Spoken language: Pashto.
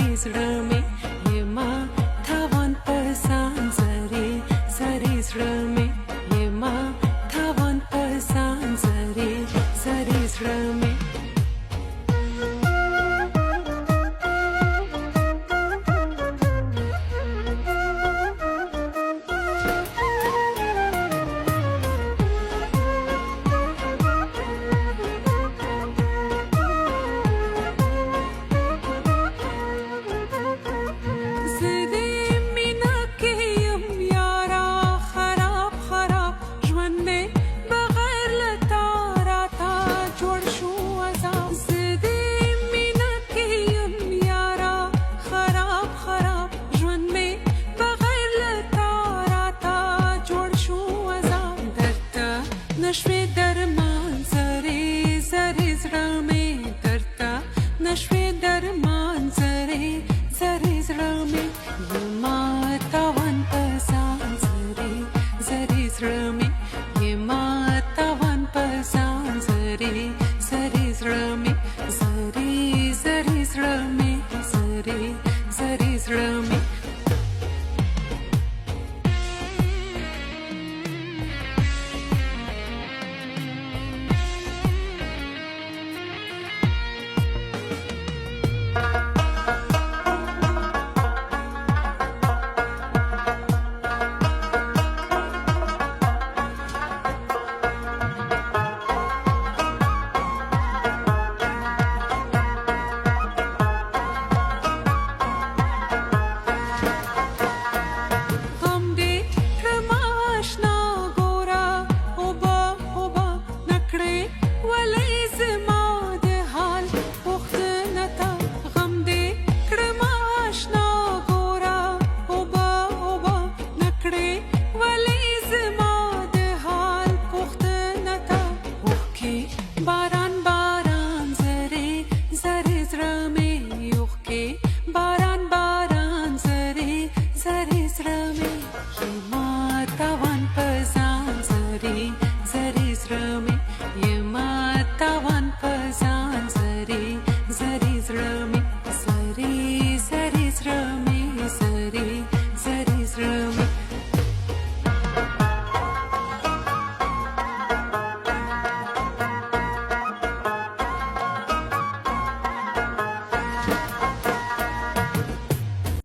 زری زړه مې یما تاوان پسان زری زری زړه مې یما تاوان پسان زری زری زړه مې نشوي درمان زری زری زړه مې درته نشوي درمان زری زری زړه مې یما تاوان پسان زری زری زړه مې یما تاوان پسان زری زری زړه مې زری زری زړه مې زری زری زړه مې